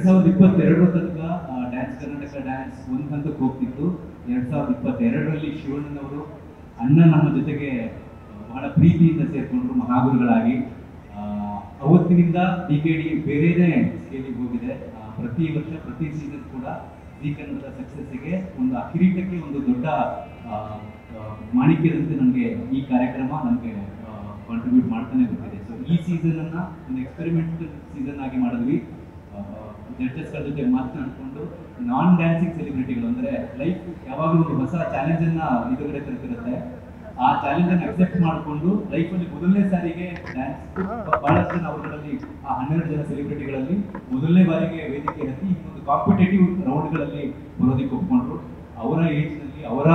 2022 ತನಕ dance Karnataka dance ಒಂದು ಹಂತಕ್ಕೆ ಹೋಗ್ತಿತ್ತು. 2022ರಲ್ಲಿ ಶಿವಣ್ಣನವರು ಅಣ್ಣ ನಮ್ಮ ಜೊತೆಗೆ ಬಹಳ ಪ್ರೀತಿಯಿಂದ ಸೇರ್ಕೊಂಡ್ರು ಮಹಾಗುರುಗಳಾಗಿ. ಅವತ್ತಿನಿಂದ DKD ಬೇರೆನೇ ಸ್ಕೇಲಿಗೆ ಹೋಗಿದೆ. ಪ್ರತಿ ವರ್ಷ ಪ್ರತಿ ಸೀಸನ್ ಕೂಡ ಜೀ ಕನ್ನಡದ ಸಕ್ಸಸ್ಸಿಗೆ ಒಂದು ಕಿರೀಟಕ್ಕೆ ಒಂದು ದೊಡ್ಡ ಮಾಣಿಕ್ಯದಂತೆ ನನಗೆ ಈ ಕಾರ್ಯಕ್ರಮ ನಮಗೆ ಕಾಂಟ್ರಿಬ್ಯೂಟ್ ಮಾಡ್ತಾನೆ ಬರ್ತಿದೆ. ಸೊ ಈ ಸೀಸನನ್ನು ಒಂದು ಎಕ್ಸ್ಪೆರಿಮೆಂಟಲ್ ಸೀಸನ್ ಆಗಿ ಮಾಡಿದ್ವಿ. ಜಡ್ಜಸ್ಗಳ ಜೊತೆ ಮಾತನಾಡಿಕೊಂಡು ನಾನ್ ಡ್ಯಾನ್ಸಿಂಗ್ ಸೆಲೆಬ್ರಿಟಿಗಳು ಅಂದರೆ ಲೈಫ್ ಯಾವಾಗಲೂ ಒಂದು ಹೊಸ ಚಾಲೆಂಜನ್ನು ಎದುರುಗಡೆ ತರ್ತಿರುತ್ತೆ. ಆ ಚಾಲೆಂಜನ್ನು ಅಕ್ಸೆಪ್ಟ್ ಮಾಡಿಕೊಂಡು ಲೈಫಲ್ಲಿ ಮೊದಲನೇ ಸಾರಿಗೆ ಡ್ಯಾನ್ಸ್ ಬಹಳಷ್ಟು ಜನ ಅವರಲ್ಲಿ ಆ 12 ಜನ ಸೆಲೆಬ್ರಿಟಿಗಳಲ್ಲಿ ಮೊದಲನೇ ಬಾರಿಗೆ ವೇದಿಕೆ ಹತ್ತಿ ಇನ್ನೊಂದು ಕಾಂಪಿಟೇಟಿವ್ ರೌಂಡ್ಗಳಲ್ಲಿ ಬರೋದಕ್ಕೆ ಒಪ್ಕೊಂಡ್ರು. ಅವರ ಏಜ್ನಲ್ಲಿ ಅವರ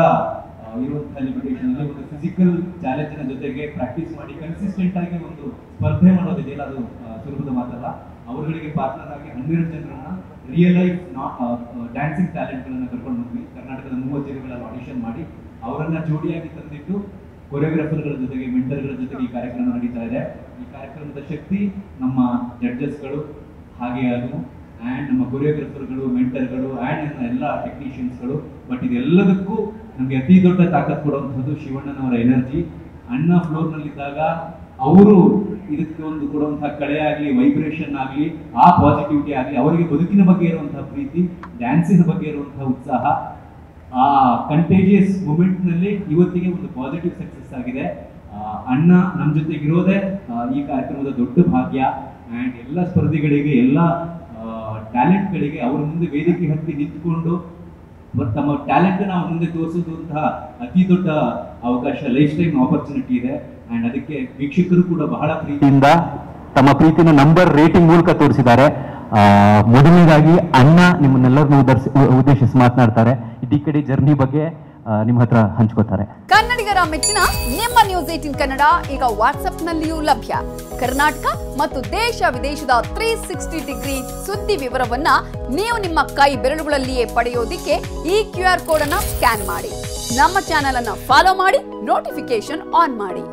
ಇರುವಂತಹ ಲಿಮಿಟೇಷನಲ್ಲಿ ಒಂದು ಫಿಸಿಕಲ್ ಚಾಲೆಂಜಿನ ಜೊತೆಗೆ ಪ್ರಾಕ್ಟೀಸ್ ಮಾಡಿ ಕನ್ಸಿಸ್ಟೆಂಟ್ ಆಗಿ ಒಂದು ಸ್ಪರ್ಧೆ ಮಾಡೋದಿದೆಯಲ್ಲ, ಅದು ಸುಲಭದ ಮಾತಲ್ಲ. ಅವರುಗಳಿಗೆ ಪಾರ್ಟ್ನರ್ ಆಗಿ 12 ಜನರನ್ನ ರಿಯಲ್ ಲೈಫ್ ಡ್ಯಾನ್ಸಿಂಗ್ ಟ್ಯಾಲೆಂಟ್ಗಳನ್ನು ಕರ್ಕೊಂಡು ಬಂದ್ವಿ. ಕರ್ನಾಟಕದ 30 ಜಿಲ್ಲೆಗಳಲ್ಲಿ ಆಡಿಷನ್ ಮಾಡಿ ಅವರನ್ನ ಜೋಡಿಯಾಗಿ ತಂದಿಟ್ಟು ಕೊರಿಯೋಗ್ರಾಫರ್ಗಳ ಜೊತೆಗೆ ಮೆಂಟರ್ಗಳ ಜೊತೆಗೆ ಈ ಕಾರ್ಯಕ್ರಮ ನಡೀತಾ ಇದೆ. ಈ ಕಾರ್ಯಕ್ರಮದ ಶಕ್ತಿ ನಮ್ಮ ಜಡ್ಜಸ್ಗಳು, ಹಾಗೆ ಅದು ಆ್ಯಂಡ್ ನಮ್ಮ ಕೊರಿಯೋಗ್ರಾಫರ್ಗಳು, ಮೆಂಟರ್ಗಳು ಆ್ಯಂಡ್ ನಮ್ಮ ಎಲ್ಲ ಟೆಕ್ನಿಷಿಯನ್ಸ್ಗಳು. ಬಟ್ ಇದೆಲ್ಲದಕ್ಕೂ ನಮಗೆ ಅತಿ ದೊಡ್ಡ ತಾಕತ್ತು ಕೊಡುವಂಥದ್ದು ಶಿವಣ್ಣನವರ ಎನರ್ಜಿ. ಅಣ್ಣ ಫ್ಲೋರ್ನಲ್ಲಿದ್ದಾಗ ಅವರು ಇದಕ್ಕೆ ಒಂದು ಕೊಡುವಂತಹ ಕಳೆ ಆಗಲಿ, ವೈಬ್ರೇಷನ್ ಆಗಲಿ, ಆ ಪಾಸಿಟಿವಿಟಿ ಆಗಲಿ, ಅವರಿಗೆ ಬದುಕಿನ ಬಗ್ಗೆ ಇರುವಂತಹ ಪ್ರೀತಿ, ಡ್ಯಾನ್ಸಿನ ಬಗ್ಗೆ ಇರುವಂತಹ ಉತ್ಸಾಹ, ಆ ಕಂಟೇಜಿಯಸ್ ಮೂಮೆಂಟ್ನಲ್ಲಿ ಇವತ್ತಿಗೆ ಒಂದು ಪಾಸಿಟಿವ್ ಸಕ್ಸಸ್ ಆಗಿದೆ. ಅಣ್ಣ ನಮ್ಮ ಜೊತೆಗಿರೋದೇ ಈ ಕಾರ್ಯಕ್ರಮದ ದೊಡ್ಡ ಭಾಗ್ಯ. ಆ್ಯಂಡ್ ಎಲ್ಲ ಸ್ಪರ್ಧಿಗಳಿಗೆ, ಎಲ್ಲ ಟ್ಯಾಲೆಂಟ್ಗಳಿಗೆ ಅವ್ರ ಮುಂದೆ ವೇದಿಕೆ ಹತ್ತಿ ನಿಂತ್ಕೊಂಡು ತಮ್ಮ ಟ್ಯಾಲೆಂಟನ್ನು ಅವ್ರ ಮುಂದೆ ತೋರಿಸೋದಂತಹ ಅತಿ ದೊಡ್ಡ ಅವಕಾಶ, ಲೈಫ್ ಟೈಮ್ ಆಪರ್ಚುನಿಟಿ ಇದೆ. ಆ್ಯಂಡ್ ಅದಕ್ಕೆ ವೀಕ್ಷಕರು ಕೂಡ ಬಹಳ ಪ್ರೀತಿಯಿಂದ ತಮ್ಮ ಪ್ರೀತಿನ ನಂಬರ್ ರೇಟಿಂಗ್ ಮೂಲಕ ತೋರಿಸಿದ್ದಾರೆ. ಮೊದಲನೇದಾಗಿ ಅಣ್ಣ ನಿಮ್ಮನ್ನೆಲ್ಲರನ್ನು ಉದ್ದೇಶಿಸಿ ಮಾತನಾಡ್ತಾರೆ. DKD ಜರ್ನಿ ಬಗ್ಗೆ ನಿಮ್ಮ ಹತ್ರ ಹಂಚ್ಕೋತಾರೆ. ಕನ್ನಡಿಗರ ಮೆಚ್ಚಿನ ನಿಮ್ಮ ನ್ಯೂಸ್ 18 ಕನ್ನಡ ಈಗ ವಾಟ್ಸ್ಆಪ್ನಲ್ಲಿಯೂ ಲಭ್ಯ. ಕರ್ನಾಟಕ ಮತ್ತು ದೇಶ ವಿದೇಶದ 360 ಡಿಗ್ರಿ ಸುದ್ದಿ ವಿವರವನ್ನ ನೀವು ನಿಮ್ಮ ಕೈ ಬೆರಳುಗಳಲ್ಲಿಯೇ ಪಡೆಯೋದಿಕ್ಕೆ ಈ QR ಕೋಡ್ ಅನ್ನು ಸ್ಕ್ಯಾನ್ ಮಾಡಿ. ನಮ್ಮ ಚಾನೆಲ್ ಅನ್ನು ಫಾಲೋ ಮಾಡಿ, ನೋಟಿಫಿಕೇಶನ್ ಆನ್ ಮಾಡಿ.